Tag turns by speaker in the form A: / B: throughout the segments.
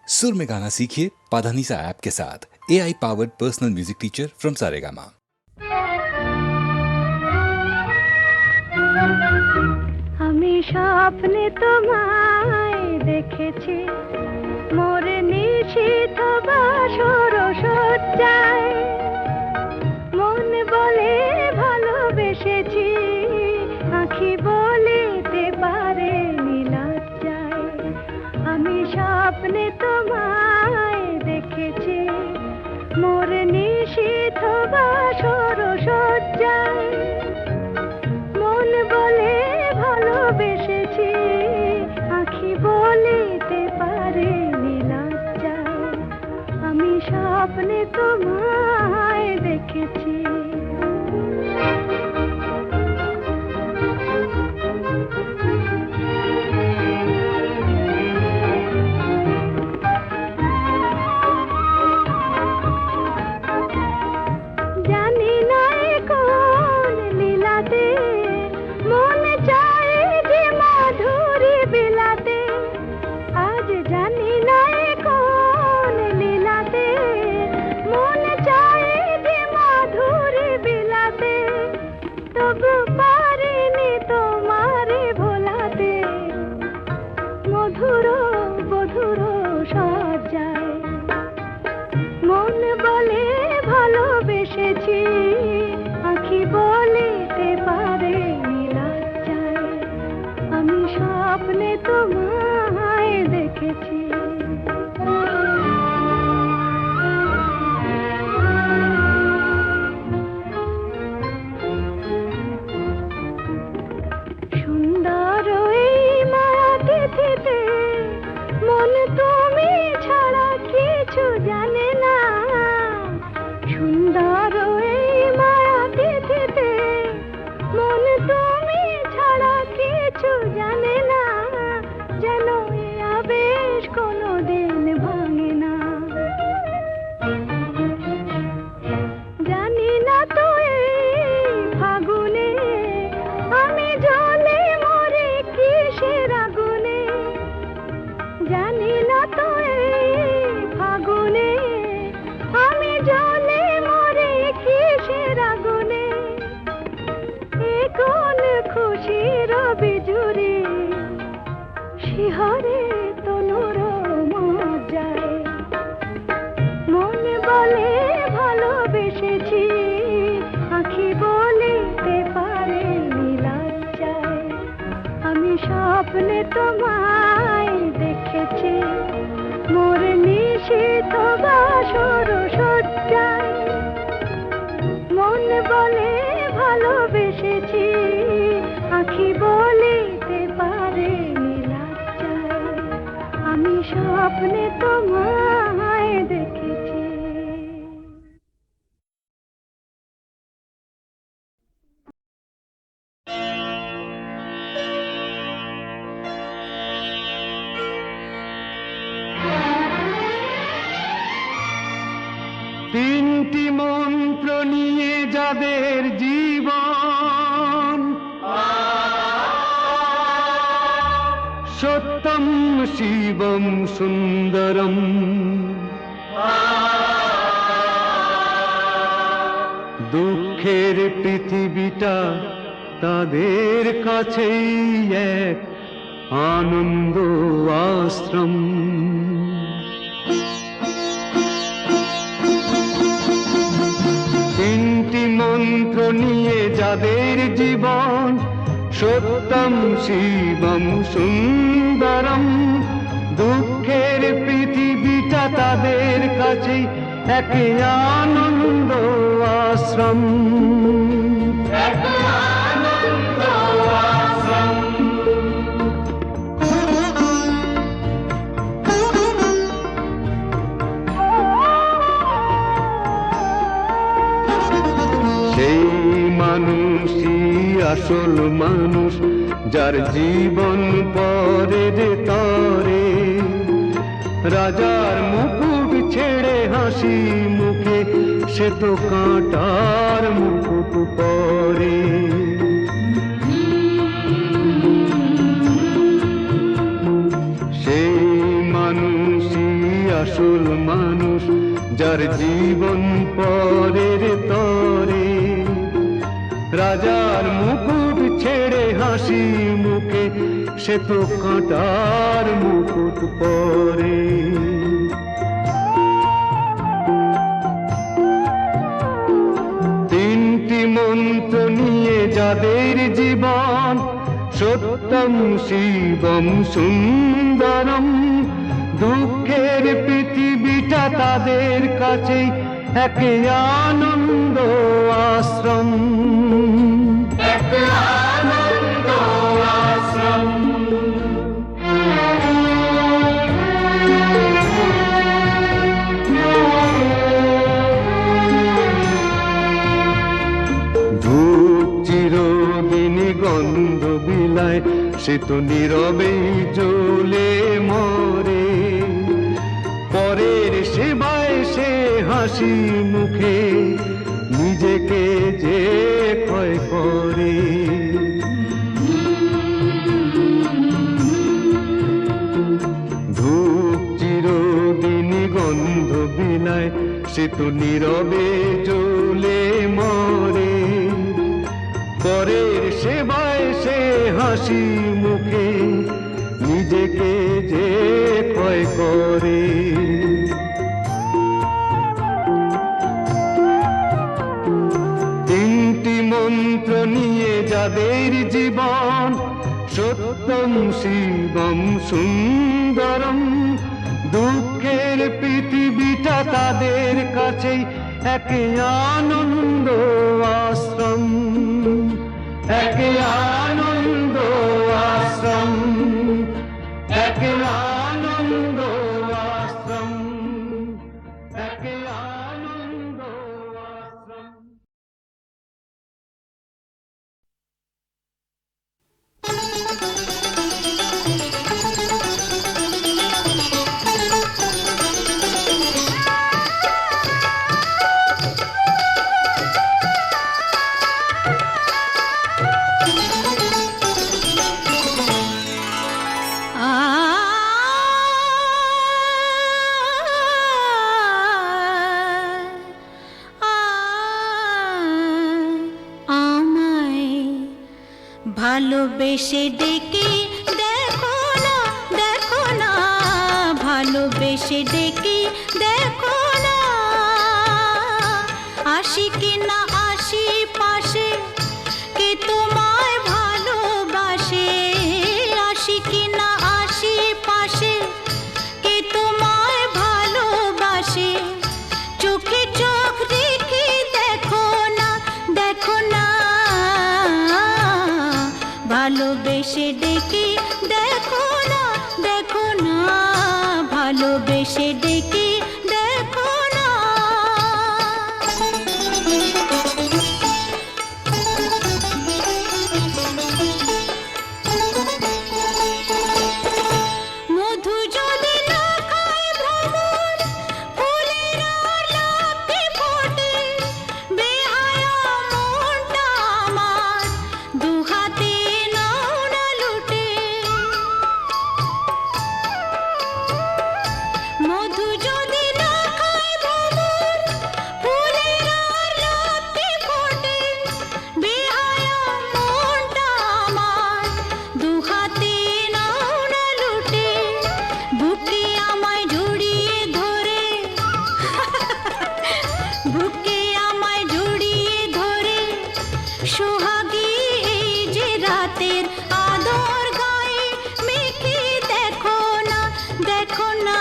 A: सुर में गाना सीखिए पाधानीसा ऐप के साथ। AI powered personal music teacher from Saregama.
B: আমি স্বপ্নে তোমায় দেখেছি মোর নিশীথ বাসর সজ্জায়, মন বলে ভালোবেসেছি, আঁখি বলিতে পারে নীলজ্জায়। আমি স্বপ্নে তোমায় দেখেছি মোর নিশীথ বাসর সজ্জায়, মন বলে ভালোবেসেছি, আঁখি বলিতে পারে নীলজ্জায়। আমি স্বপ্নে তোমায় দেখেছি। জানি না কোন লীলাতে মন চায় যে মাধুরী বিলাতে, আজ জানি না কোন লীলাতে মন চায় যে মাধুরী বিলাতে, তবু পারিনি তোমারে ভোলাতে, মধুর মধুর সজ্জায়, মন বলে ভালোবেসেছি, আঁখি বলিতে পারে নীলজ্জায়। আমি স্বপ্নে তোমায় দেখেছি। সুন্দর এই মায়া তিথিতে মন তুমি ছাড়া কিছু জানে না, সুন্দর এই মায়া তিথিতে মন তুমি ছাড়া কিছু জানে না, যেন এ আবেশ কোনোদিন ভাঙে না। জানি না তো এই ফাগুনে আমি জলে মরে কিসের আগুনে, জানি না তো এই ফাগুনে আমি জলে মরে কিসের আগুনে, এ কোন খুশির বিজুরি শিহরে তনুর মজ্জায়, মন বলে ভালোবেসেছি, আঁখি বলিতে পারে নীলজ্জায়। আমি স্বপ্নে তোমায় দেখেছি মোর নিশীথ বাসর সজ্জায়, মন বলে ভালোবেসেছি, আঁখি বলিতে পারে নীলজ্জায়। আমি স্বপ্নে তোমায় দেখেছি।
C: তিনটি মন্ত্র নিয়ে যাদের জীবন, সত্যম শিবম সুন্দরম, দুঃখের পৃথিবীটা তাদের কাছেই এক আনন্দ আশ্রম। তিনটি মন্ত্র নিয়ে যাদের জীবন, সত্যম শিবম সুন্দরম, দুঃখের পৃথিবীটা তাদের কাছে এক আনন্দ আশ্রম। সেই মানুষই আসল মানুষ, যার জীবন পরের তরে, রাজার মুকুট ছেড়ে হাসি মুখে সে তো কাঁটার মুকুট পরে। সেই মানুষই আসল মানুষ, যার জীবন পরের তরে। রাজার মুকুট ছেড়ে হাসি মুখে, সে তো কাঁটার মুকুট পরে। তিনটি মন্ত্র নিয়ে যাদের জীবন, সত্যম শিবম সুন্দরম, দুঃখের পৃথিবীটা তাদের কাছে এক আনন্দ আশ্রম। এক আনন্দ আশ্রম। ধূপ চিরদিনই গন্ধ বিলায়, সে তো নীরবেই জ্বলে মরে। পরের সেবায় সে হাসি মুখে নিজেকে যে ক্ষয় করে। ধূপ চিরদিনই গন্ধ বিলায়, সে তো নীরবে জ্বলে মরে। পরের সেবায় সে হাসি মুখে নিজেকে যে ক্ষয় করে। তিনটি মন্ত্র নিয়ে যাদের জীবন, সত্যম শিবম সুন্দরম, দুঃখের পৃথিবীটা তাদের কাছেই এক আনন্দ আশ্রম। এক আনন্দ আশ্রম। এক আনন্দ আশ্রম। এক আনন্দ আশ্রম।
B: ভালোবেসে ডেকে দেখো না, দেখো না, ভালোবেসে ডেকে দেখো না, আসি কিনা আসি পাশে, কে তোমায় ভালোবাসে। আসি কিনা আসি পাশে, কে তোমায় ভালোবাসে। চোখে চোখ রেখে দেখো না, দেখো না, ভালোবেসে ডেকে দেখো না, দেখো না, ভালোবেসে ডেকে দেখো না। মধু যদি না খায় ভ্রমর, ফুলের আর লাফে ফোটে, বেহায়া মনটা আমার দুহাতে নাও না লুটে। মধু যদি না খায় ভ্রমর, ফুলের আর লাফে ফোটে, বেহায়া মনটা আমার দুহাতে নাও না লুটে। বুকে আমায় জড়িয়ে ধরে, বুকে আমায় জড়িয়ে ধরে, সোহাগী এই যে রাতের আদর গায়ে মেখে দেখো না, দেখো না,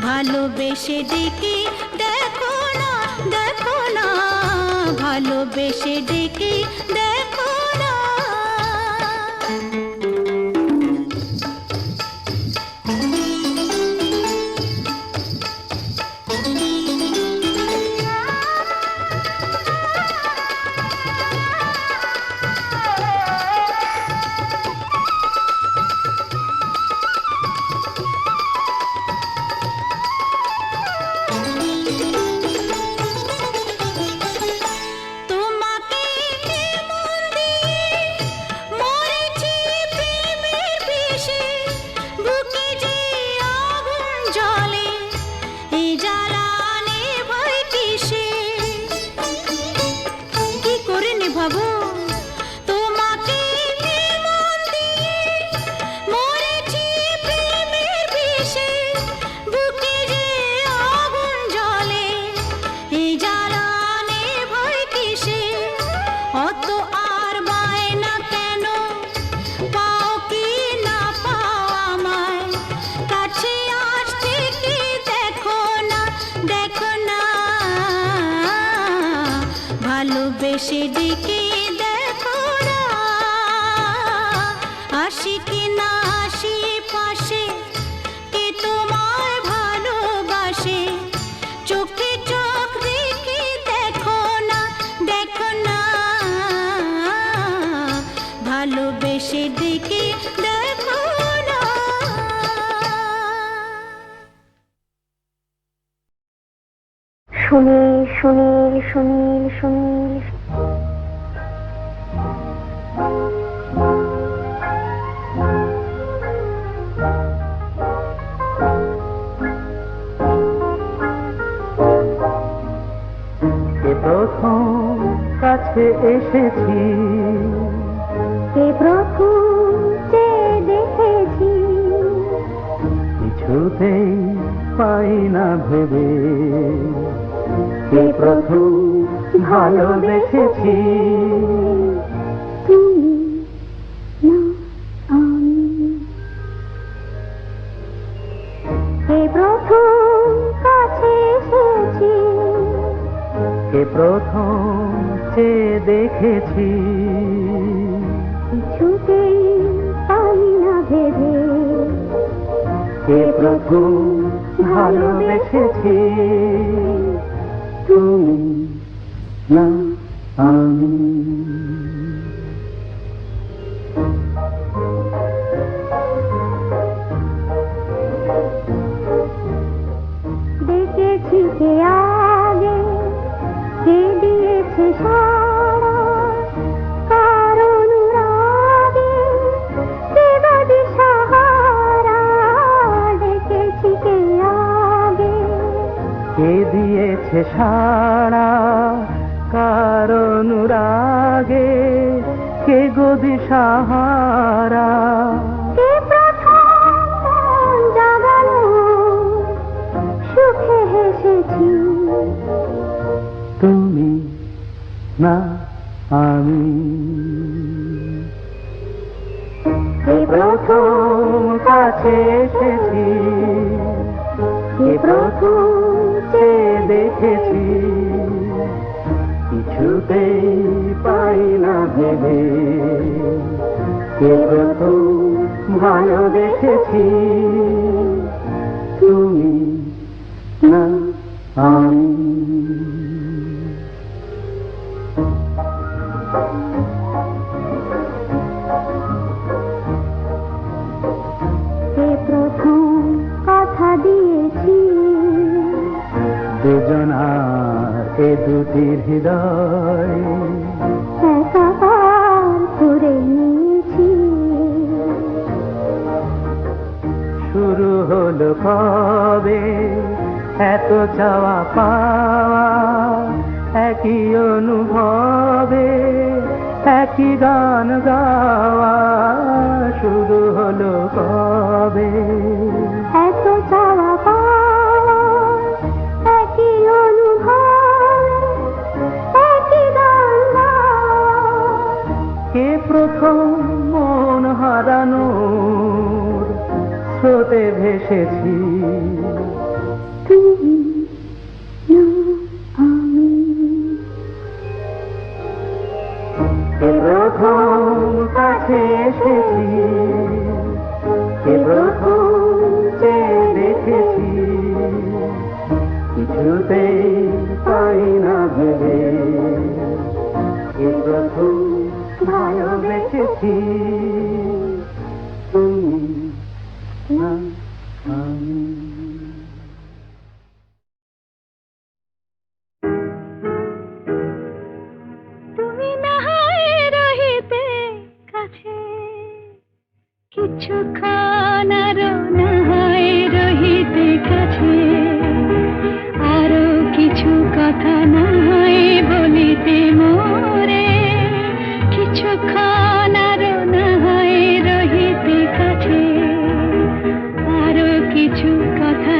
B: ভালোবেসে ডেকে দেখো না, দেখো না, ভালোবেসে ডেকে দেখো না। তোমাকে ভালোবেসে ডেকে দেখো না, আসি কি না আসি পাশে, কে তোমায় ভালোবাসে, চোখে চোখ রেখে দেখো না, দেখো না, ভালোবেসে ডেকে দেখো না।
D: সুনীল সুনীল সুনীল সুনীল
C: কে প্রথম কাছে এসেছি,
D: কে প্রথম চেয়ে দেখেছি,
C: কিছুতেই পাই না ভেবে, কে প্রথম ভালোবেসেছি,
D: তুমি না আমি। কে প্রথম কাছে এসেছি,
C: কে প্রথম চেয়ে দেখেছি,
D: কিছুতেই পাই না ভেবে,
C: কে প্রথম ভালোবেসেছি, তুমি না আমি।
D: দেখেছি কে আগে, কে দিয়েছে সারা, কার অনুরাগে কে বা দিশাহারা। দেখেছি কে আগে,
C: কে দিয়েছে সাড়া, কার অনুরাগে কে গো দিশাহারা।
D: কে প্রথম মন জাগালো, সুখে হেসেছি,
C: তুমি না আমি।
D: কে
C: প্রথম কাছে এসেছি, কে প্রথম চেয়ে দেখেছি, কিছুতেই পাই না ভেবে, কে প্রথম ভালোবেসেছি, তুমি না আমি।
D: কে প্রথম কথা দিয়েছি,
C: দুজনার এ দুটি হৃদয়
D: একাকার করে নিয়েছি,
C: শুরু হলো কবে এত চাওয়া পাওয়া, একই অনুভবে একই গান গাওয়া, শুরু হলো কবে
D: এত চাওয়া পাওয়া, একই অনুভব, একই গান গাওয়া।
C: কে প্রথম মন হারানোর স্রোতে ভেসেছি,
D: তুমি না আমি।
C: কে প্রথম কাছে এসেছি, কে প্রথম চেয়ে দেখেছি, কিছুতেই পাই না ভেবে, কে প্রথম ভালোবেসেছি, তুমি না আমি।
B: তুমি না হয় রহিতে কাছে, কিছুক্ষণ আরো না হয় রহিতে কাছে, আরো কিছু কথা না হয় বলিতে মোরে, কিছুক্ষণ আরো না হয় রহিতে কাছে, আরো কিছু কথা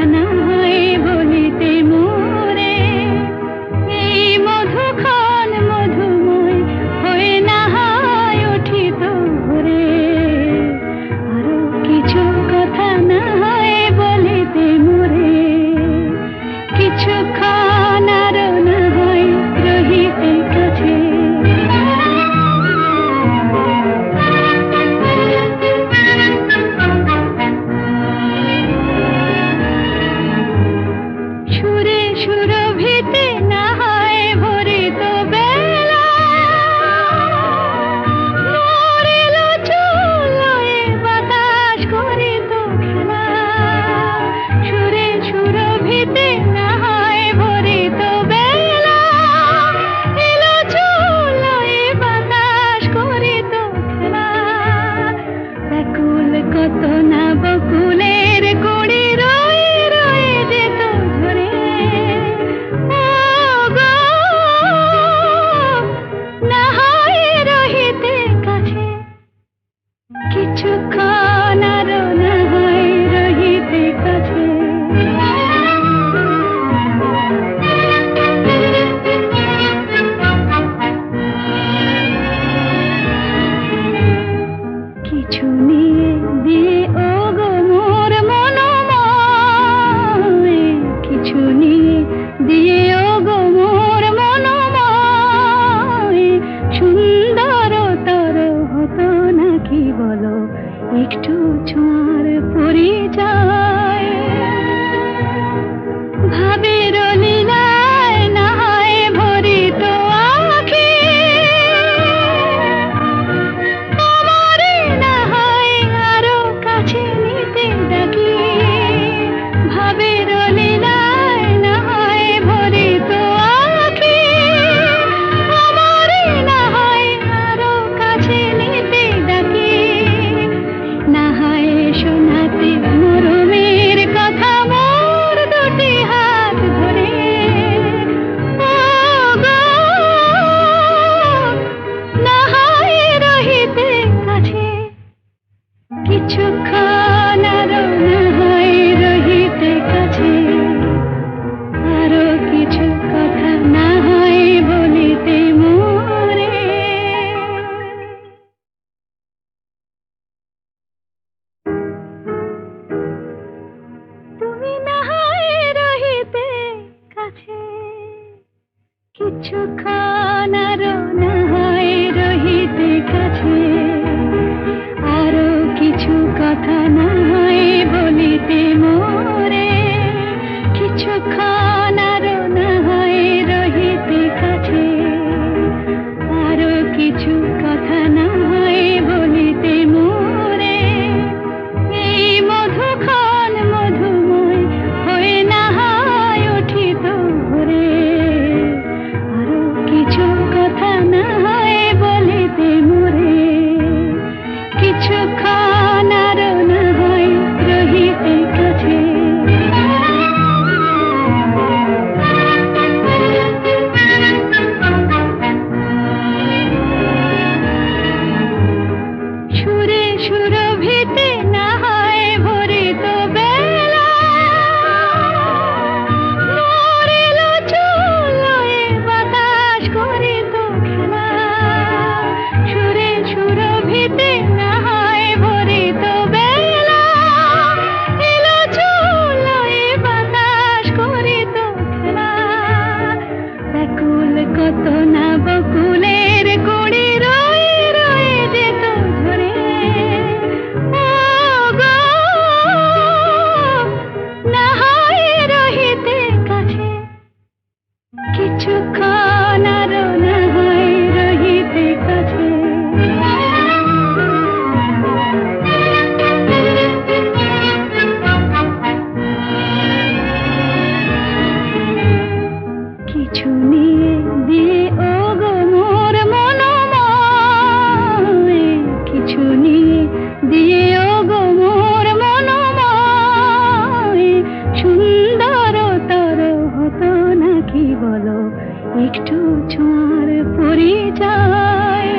B: একটু ছোঁয়ার পরিচয়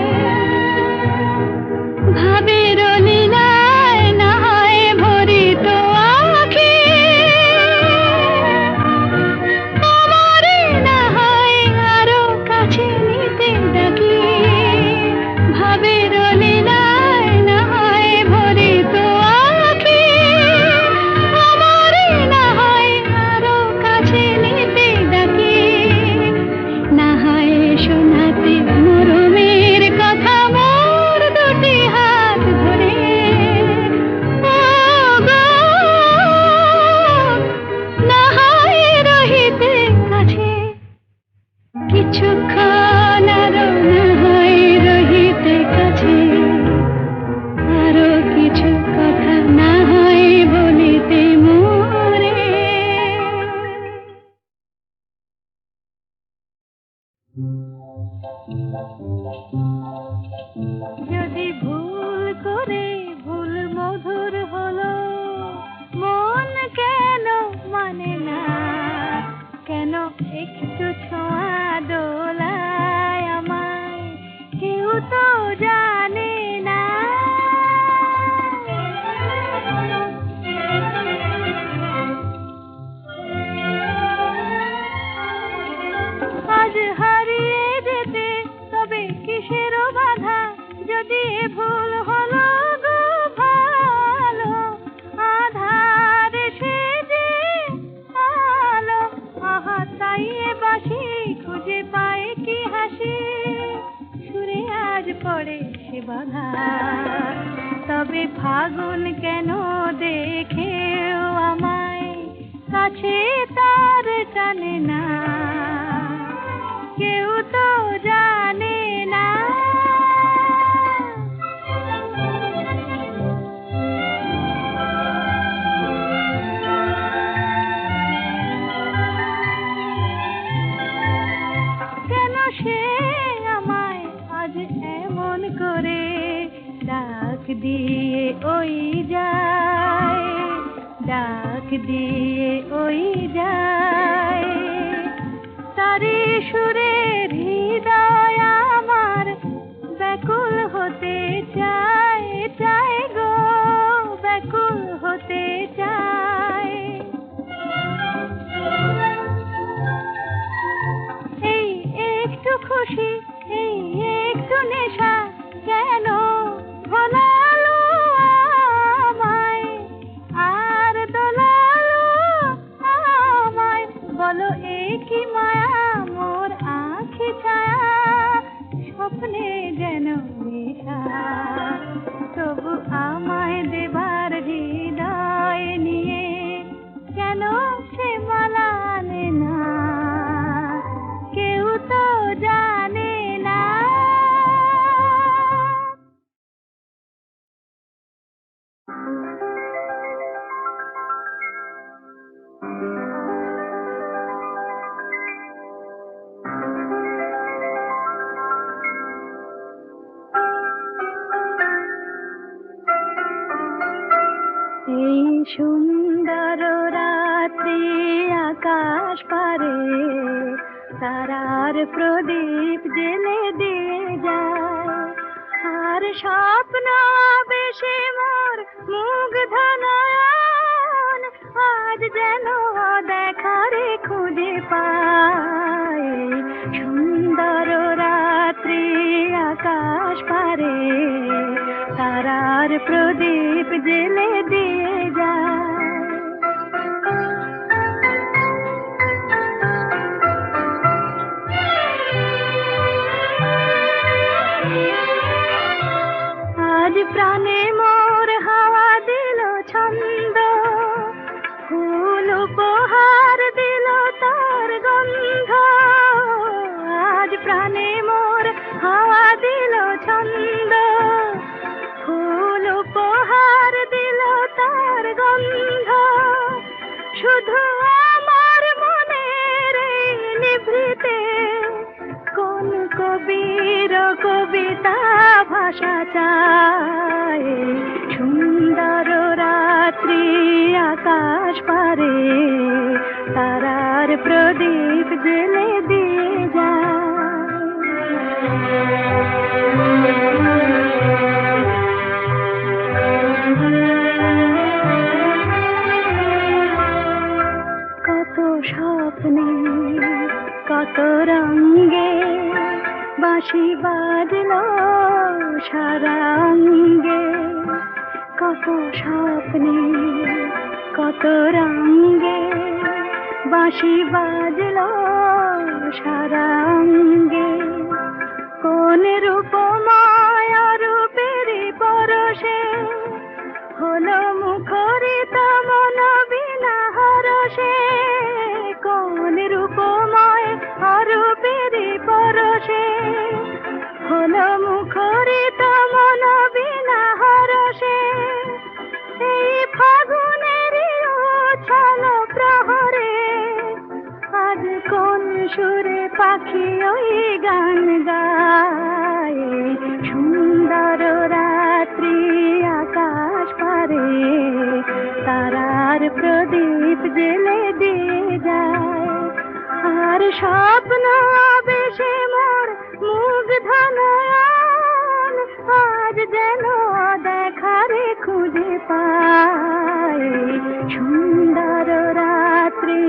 B: ভাবের লীলায় না হয় ভরিত আঁখি আমারে না হয় আরো কাছে নিতে ডাকি ভাবের লীলায় না হয় ভরিত আঁখি আমারে না হয় আরো কাছে নিতে ডাকি না হয় শোনাতে মরমের কথা মোর দুটি হাত ধরে ও গো না হয় রহিতে কাছে কিছুক্ষণ আরো না হয় রহিতে কাছে আরো কিছু কথা না হয় বলিতে মোরে যদি ভুল করে ভুল মধুর হলো মন কেন মানে না কেন একটু ছোঁয়া দোলায় আমায় কেউ তো জানে না আজ হারিয়ে যেতে তবে কিসেরও বাধা যদি ভুল হলো গো ভালো আধার সে যে আলো আহা তাই এ বাসি খুঁজে পায় কি হাসি সুরে আজ পড়ে সে বাধা তবে ফাগুন কেন দেখেও আমায় কাছে তার টানে না কেউ তো জানে না কেন সে আমায় আজ এমন করে ডাক দিয়ে ওই যায় ডাক দিয়ে ওই যায় তারি সুরের হৃদয় আমার ব্যাকুল হতে চায় চায় গো ব্যাকুল হতে চায় এই একটু খুশি এই একটু নেশা কেন ভোলালো আমায় আর দোলালো আমায় বলো কি মায়া মোর আঁখি ছায়া স্বপ্নে যেন নেশা তবু আমায় দেবার হৃদয় নিয়ে কেন সে মালা আনে না কেউ তো জানে না এই সুন্দর রাত্রি আকাশ পারে তারার প্রদীপ জেলে দিয়ে যায় আর স্বপ্ন বেশি মোর মুগ্ধ নয়ন আজ যেন দেখারে খুঁজে পায় সুন্দর রাত্রি আকাশ পারে তারার প্রদীপ জেলে দিয়ে যায় আজ প্রাণে মোর হাওয়া দিল ছন্দ ফুল উপহার দিল তার গন্ধ আজ প্রাণে মোর হাওয়া দিল ছন্দ ফুল উপহার দিল তার গন্ধ শুধু আমার মনের নিভৃতে কোন কবির কবিতা ভাষা চায় সুন্দর রাত্রি আকাশ পারে তারার প্রদীপ জেলে দিয়ে যায় কত স্বপ্নে কত রঙে বাঁশি বাজলো সারা অঙ্গে, কত স্বপ্নে কত রঙে বাঁশি বাজলো সারা অঙ্গে। কোন রূপময় রূপের পরশে হলো মুখরিত মন বিনা হরষে, কোন রূপময় রূপের পরশে হলো মুখরিত মন বিনা হরষে। এই ফাগুনের উছল প্রহরে আজ কোন সুরে পাখি ওই গান গায়, সুন্দর রাত্রি আকাশ পারে তারার প্রদীপ জেলে দিয়ে যায়। আর স্বপ্ন বেশে মোর মুগ্ধ নয়ন আজ যেন দেখারে খুঁজে পায়, সুন্দর রাত্রি